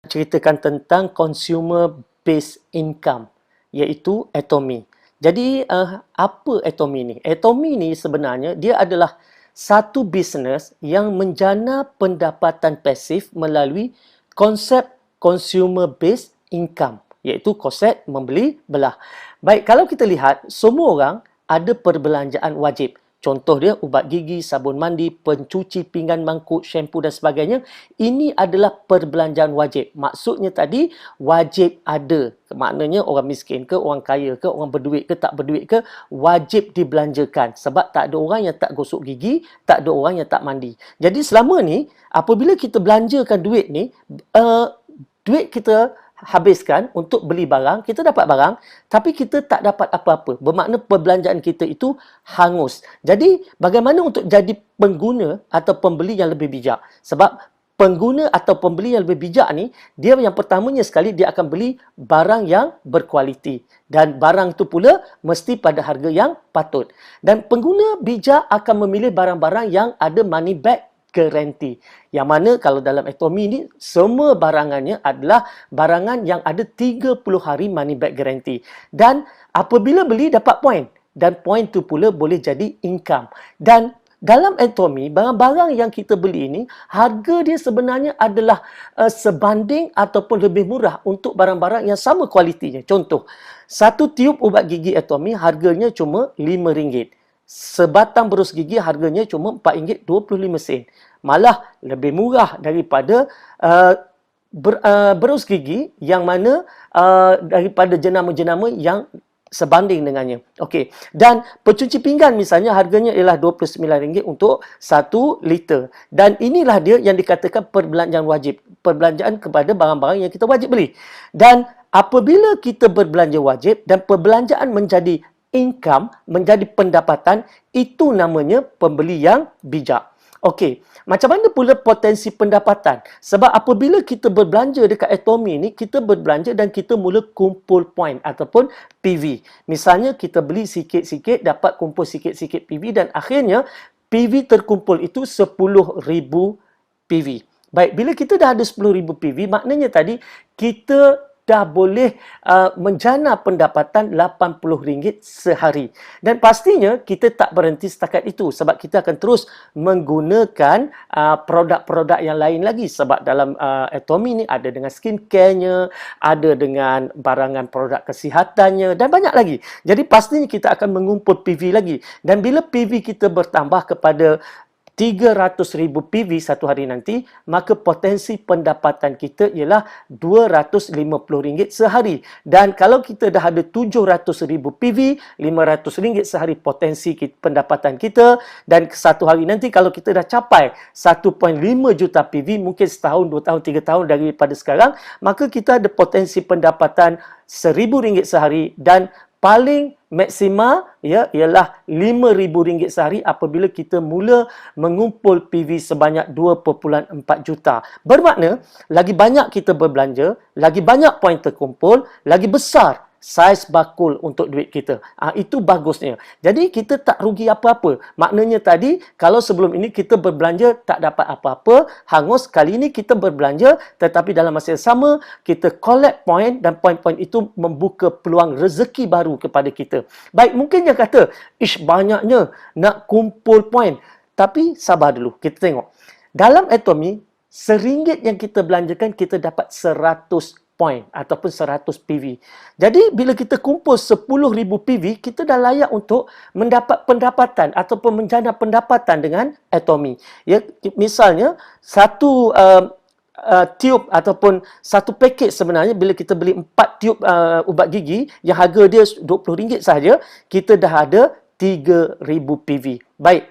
ceritakan tentang consumer based income, iaitu Atomy. Jadi apa Atomy ni? Atomy ni sebenarnya dia adalah satu bisnes yang menjana pendapatan pasif melalui konsep consumer based income, iaitu konsep membeli belah. Baik, kalau kita lihat semua orang ada perbelanjaan wajib. Contoh dia ubat gigi, sabun mandi, pencuci pinggan mangkuk, shampoo dan sebagainya. Ini adalah perbelanjaan wajib. Maksudnya tadi wajib ada. Maknanya orang miskin ke, orang kaya ke, orang berduit ke, tak berduit ke, wajib dibelanjakan. Sebab tak ada orang yang tak gosok gigi, tak ada orang yang tak mandi. Jadi selama ni, apabila kita belanjakan duit ni, duit kita habiskan untuk beli barang, kita dapat barang, tapi kita tak dapat apa-apa. Bermakna perbelanjaan kita itu hangus. Jadi, bagaimana untuk jadi pengguna atau pembeli yang lebih bijak? Sebab pengguna atau pembeli yang lebih bijak ni, dia yang pertamanya sekali, dia akan beli barang yang berkualiti. Dan barang itu pula mesti pada harga yang patut. Dan pengguna bijak akan memilih barang-barang yang ada money back guarantee. Yang mana kalau dalam Atomy ni semua barangannya adalah barangan yang ada 30 hari money back guarantee. Dan apabila beli dapat poin. Dan poin tu pula boleh jadi income. Dan dalam Atomy, barang-barang yang kita beli ini, harga dia sebenarnya adalah sebanding ataupun lebih murah untuk barang-barang yang sama kualitinya. Contoh, satu tiub ubat gigi Atomy harganya cuma RM5. Sebatang berus gigi harganya cuma RM4.25. Malah lebih murah daripada berus gigi yang mana daripada jenama-jenama yang sebanding dengannya. Okey. Dan pencuci pinggan misalnya harganya ialah RM29 untuk 1 liter. Dan inilah dia yang dikatakan perbelanjaan wajib. Perbelanjaan kepada barang-barang yang kita wajib beli. Dan apabila kita berbelanja wajib dan perbelanjaan menjadi income, menjadi pendapatan, itu namanya pembeli yang bijak. Okey, macam mana pula potensi pendapatan? Sebab apabila kita berbelanja dekat Atomy ni, kita berbelanja dan kita mula kumpul poin ataupun PV. Misalnya kita beli sikit-sikit, dapat kumpul sikit-sikit PV dan akhirnya PV terkumpul itu 10,000 PV. Baik, bila kita dah ada 10,000 PV, maknanya tadi kita dah boleh menjana pendapatan RM80 sehari. Dan pastinya kita tak berhenti setakat itu sebab kita akan terus menggunakan produk-produk yang lain lagi. Sebab dalam Atomy ni ada dengan skincare-nya, ada dengan barangan produk kesihatannya dan banyak lagi. Jadi pastinya kita akan mengumpul PV lagi. Dan bila PV kita bertambah kepada 300,000 PV satu hari nanti, maka potensi pendapatan kita ialah RM250 sehari. Dan kalau kita dah ada 700,000 PV, RM500 sehari potensi pendapatan kita. Dan satu hari nanti kalau kita dah capai 1.5 juta PV, mungkin setahun, 2 tahun, 3 tahun daripada sekarang, maka kita ada potensi pendapatan RM1,000 sehari dan paling maksima ialah RM5,000 sehari apabila kita mula mengumpul PV sebanyak 2.4 juta. Bermakna, lagi banyak kita berbelanja, lagi banyak poin terkumpul, lagi besar saiz bakul untuk duit kita. Itu bagusnya. Jadi kita tak rugi apa-apa. Maknanya tadi, kalau sebelum ini kita berbelanja tak dapat apa-apa, hangus. Kali ini kita berbelanja tetapi dalam masa yang sama, kita collect point dan poin-poin itu membuka peluang rezeki baru kepada kita. Baik, mungkin dia kata, ish banyaknya nak kumpul poin. Tapi sabar dulu, kita tengok. Dalam Atomy, RM1 yang kita belanjakan, kita dapat 100 poin ataupun 100 PV. Jadi bila kita kumpul 10,000 PV, kita dah layak untuk mendapat pendapatan ataupun menjana pendapatan dengan Atomy. Ya, misalnya satu tiub ataupun satu paket sebenarnya bila kita beli 4 tiub ubat gigi yang harga dia RM20 sahaja, kita dah ada 3,000 PV. Baik.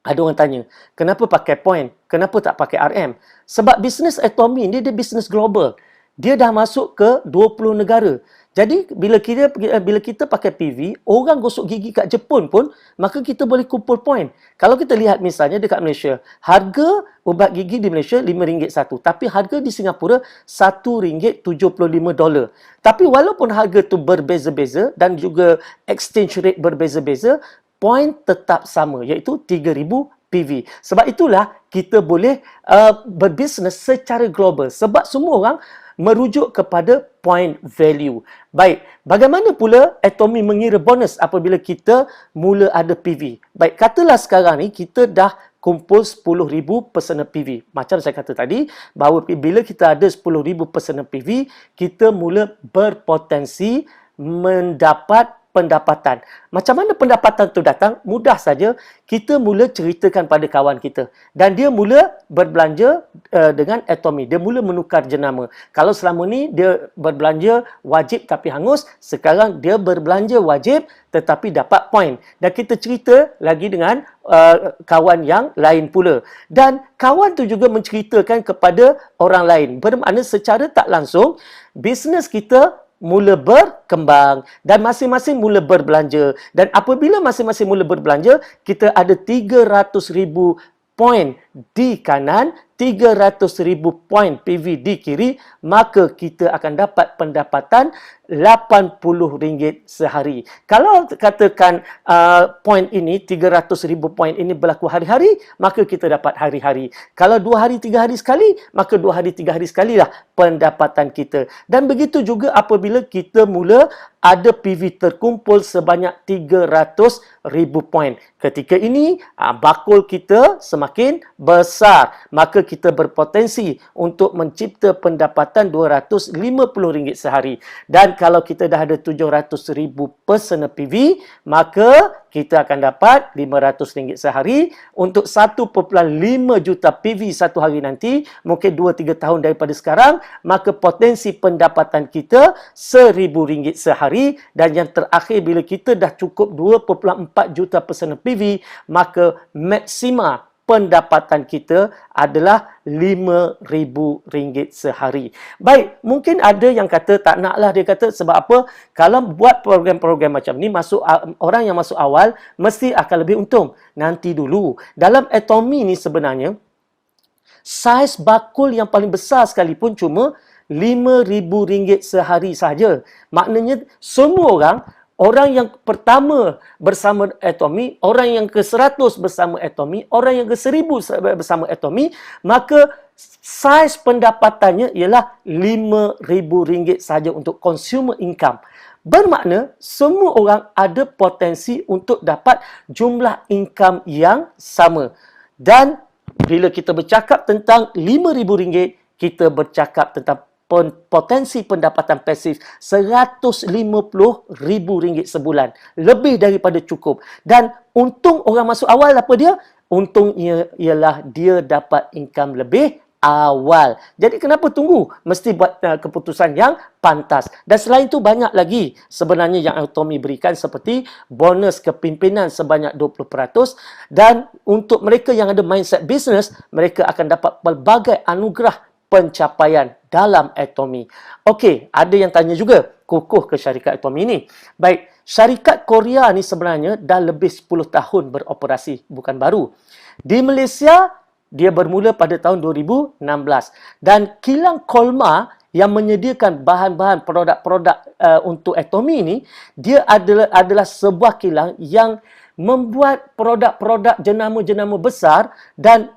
Ada orang tanya, kenapa pakai poin? Kenapa tak pakai RM? Sebab bisnes Atomy ni dia bisnes global. Dia dah masuk ke 20 negara. Jadi bila kita pakai PV, orang gosok gigi kat Jepun pun, maka kita boleh kumpul poin. Kalau kita lihat misalnya dekat Malaysia, harga ubat gigi di Malaysia RM5 satu. Tapi harga di Singapura $1.75. Tapi walaupun harga tu berbeza-beza dan juga exchange rate berbeza-beza, poin tetap sama iaitu 3,000 PV. Sebab itulah kita boleh berbisnes secara global. Sebab semua orang merujuk kepada point value. Baik, bagaimana pula Atomy mengira bonus apabila kita mula ada PV? Baik, katalah sekarang ni kita dah kumpul 10,000 personal PV. Macam saya kata tadi, bahawa bila kita ada 10,000 personal PV, kita mula berpotensi mendapat pendapatan. Macam mana pendapatan tu datang? Mudah saja, kita mula ceritakan pada kawan kita. Dan dia mula berbelanja dengan Atomy. Dia mula menukar jenama. Kalau selama ni dia berbelanja wajib tapi hangus, sekarang dia berbelanja wajib tetapi dapat poin. Dan kita cerita lagi dengan kawan yang lain pula. Dan kawan tu juga menceritakan kepada orang lain. Bermakna secara tak langsung, bisnes kita mula berkembang dan masing-masing mula berbelanja. Dan apabila masing-masing mula berbelanja, kita ada 300,000 poin di kanan, 300,000 poin PV di kiri, maka kita akan dapat pendapatan RM80 sehari. Kalau katakan poin ini, 300,000 poin ini berlaku hari-hari, maka kita dapat hari-hari. Kalau 2 hari, 3 hari sekali, maka 2 hari, 3 hari sekalilah pendapatan kita. Dan begitu juga apabila kita mula ada PV terkumpul sebanyak 300,000 poin. Ketika ini, bakul kita semakin besar. Maka kita berpotensi untuk mencipta pendapatan RM250 sehari. Dan kalau kita dah ada 700,000 personal PV, maka kita akan dapat RM500 sehari. Untuk 1.5 juta PV satu hari nanti, mungkin 2-3 tahun daripada sekarang, maka potensi pendapatan kita RM1,000 sehari. Dan yang terakhir, bila kita dah cukup 2.4 juta personal PV, maka maksima pendapatan kita adalah RM5,000 sehari. Baik, mungkin ada yang kata tak naklah, dia kata sebab apa? Kalau buat program-program macam ni, orang yang masuk awal mesti akan lebih untung. Nanti dulu. Dalam Atomy ni sebenarnya, saiz bakul yang paling besar sekalipun cuma RM5,000 sehari saja. Maknanya semua orang yang pertama bersama Atomy, orang yang ke-100 bersama Atomy, orang yang ke-1,000 bersama Atomy, maka saiz pendapatannya ialah RM5,000 saja untuk consumer income. Bermakna semua orang ada potensi untuk dapat jumlah income yang sama. Dan bila kita bercakap tentang RM5,000, kita bercakap tentang potensi pendapatan pasif RM150,000 sebulan. Lebih daripada cukup. Dan untung orang masuk awal apa dia? Untungnya ialah dia dapat income lebih awal. Jadi kenapa tunggu? Mesti buat keputusan yang pantas. Dan selain itu banyak lagi sebenarnya yang Atomy berikan, seperti bonus kepimpinan sebanyak 20%. Dan untuk mereka yang ada mindset business, mereka akan dapat pelbagai anugerah pencapaian dalam Atomy. Okey, ada yang tanya juga, kukuh ke syarikat Atomy ini? Baik, syarikat Korea ni sebenarnya dah lebih 10 tahun beroperasi, bukan baru. Di Malaysia, dia bermula pada tahun 2016. Dan kilang Kolmar yang menyediakan bahan-bahan produk-produk untuk Atomy ini, dia adalah sebuah kilang yang membuat produk-produk jenama-jenama besar dan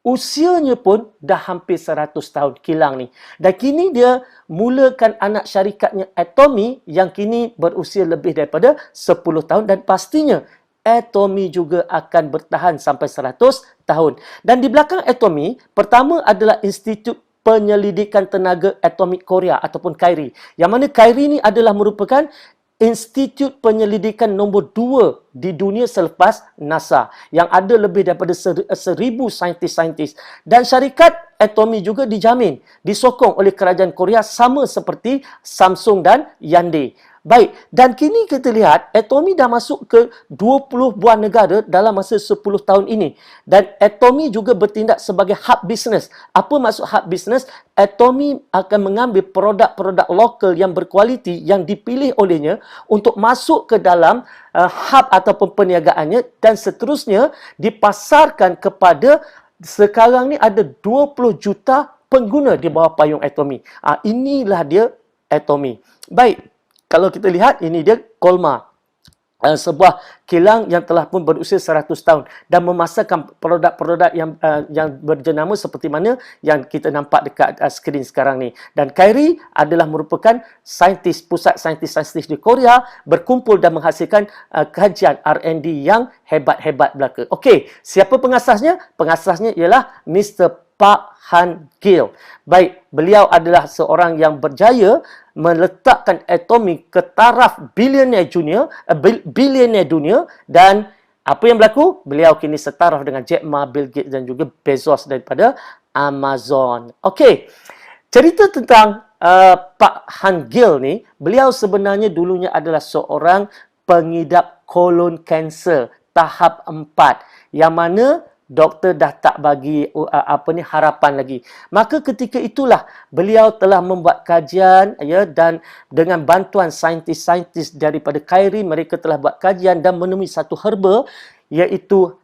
usianya pun dah hampir 100 tahun kilang ni. Dan kini dia mulakan anak syarikatnya Atomy yang kini berusia lebih daripada 10 tahun dan pastinya Atomy juga akan bertahan sampai 100 tahun. Dan di belakang Atomy, pertama adalah Institut Penyelidikan Tenaga Atomik Korea ataupun KAIRI. Yang mana KAIRI ni adalah merupakan institut penyelidikan nombor 2 di dunia selepas NASA, yang ada lebih daripada 1,000 saintis-saintis. Dan syarikat Atomy juga dijamin, disokong oleh kerajaan Korea sama seperti Samsung dan Hyundai. Baik, dan kini kita lihat Atomy dah masuk ke 20 buah negara dalam masa 10 tahun ini. Dan Atomy juga bertindak sebagai hub business. Apa maksud hub business? Atomy akan mengambil produk-produk lokal yang berkualiti yang dipilih olehnya untuk masuk ke dalam hub ataupun perniagaannya dan seterusnya dipasarkan kepada, sekarang ni ada 20 juta pengguna di bawah payung Atomy. Inilah dia Atomy. Baik. Kalau kita lihat, ini dia Kolmar. sebuah kilang yang telah pun berusia 100 tahun dan memasarkan produk-produk yang berjenama seperti mana yang kita nampak dekat skrin sekarang ni. Dan Kyrie adalah merupakan pusat saintis-saintis di Korea berkumpul dan menghasilkan kajian R&D yang hebat-hebat belaka. Okey, siapa pengasasnya? Pengasasnya ialah Mr. Park Han-gil. Baik, beliau adalah seorang yang berjaya meletakkan atomi ke taraf bilioner dunia dan apa yang berlaku? Beliau kini setaraf dengan Jack Ma, Bill Gates dan juga Bezos daripada Amazon. Okey, cerita tentang Pak Han-gil ni, beliau sebenarnya dulunya adalah seorang pengidap kolon kanser tahap 4 yang mana doktor dah tak bagi harapan lagi. Maka ketika itulah beliau telah membuat kajian dan dengan bantuan saintis-saintis daripada Kyrie, mereka telah buat kajian dan menemui satu herba iaitu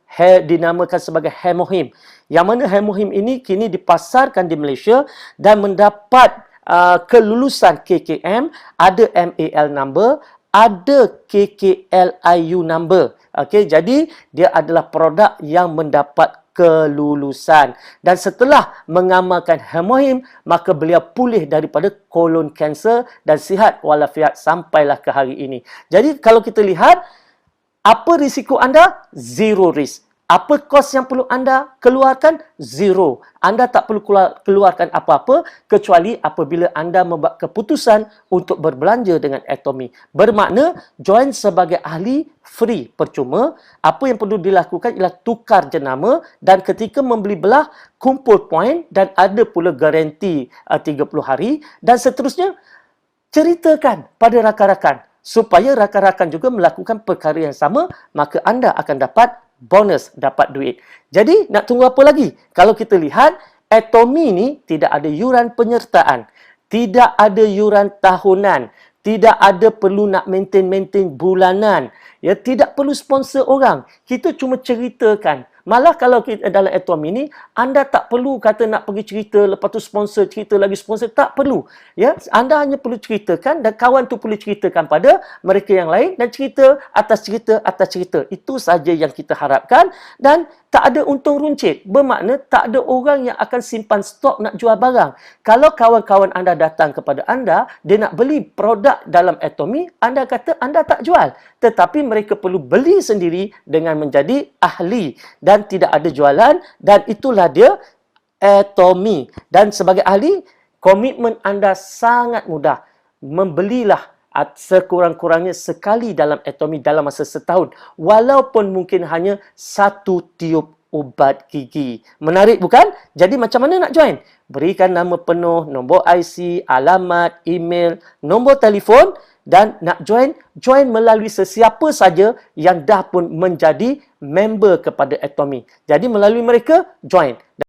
dinamakan sebagai hemohim. Yang mana hemohim ini kini dipasarkan di Malaysia dan mendapat kelulusan KKM, ada MAL number, ada KKLIU number. Okey, jadi dia adalah produk yang mendapat kelulusan. Dan setelah mengamalkan hemohim, maka beliau pulih daripada kolon kanser dan sihat walafiat sampailah ke hari ini. Jadi kalau kita lihat, apa risiko anda? Zero risk. Apa kos yang perlu anda keluarkan? Zero. Anda tak perlu keluarkan apa-apa kecuali apabila anda membuat keputusan untuk berbelanja dengan Atomy. Bermakna join sebagai ahli free, percuma. Apa yang perlu dilakukan ialah tukar jenama dan ketika membeli belah kumpul poin dan ada pula garanti 30 hari dan seterusnya. Ceritakan pada rakan-rakan supaya rakan-rakan juga melakukan perkara yang sama, maka anda akan dapat bonus, dapat duit. Jadi, nak tunggu apa lagi? Kalau kita lihat, Atomy ni tidak ada yuran penyertaan, tidak ada yuran tahunan, tidak ada perlu nak maintain bulanan, ya, tidak perlu sponsor orang. Kita cuma ceritakan. Malah kalau kita dalam Atomy ni, anda tak perlu kata nak pergi cerita, lepas tu sponsor, cerita lagi sponsor, tak perlu. Ya, anda hanya perlu ceritakan dan kawan tu perlu ceritakan pada mereka yang lain dan cerita atas cerita atas cerita. Itu saja yang kita harapkan dan tak ada untung runcit. Bermakna tak ada orang yang akan simpan stok nak jual barang. Kalau kawan-kawan anda datang kepada anda, dia nak beli produk dalam Atomy, anda kata anda tak jual. Tetapi mereka perlu beli sendiri dengan menjadi ahli dan tidak ada jualan dan itulah dia Atomy. Dan sebagai ahli, komitmen anda sangat mudah. Membelilah sekurang-kurangnya sekali dalam Atomy dalam masa setahun. Walaupun mungkin hanya 1 tiub ubat gigi. Menarik bukan? Jadi macam mana nak join? Berikan nama penuh, nombor IC, alamat, email, nombor telefon dan nak join melalui sesiapa saja yang dah pun menjadi member kepada Atomy. Jadi melalui mereka, join.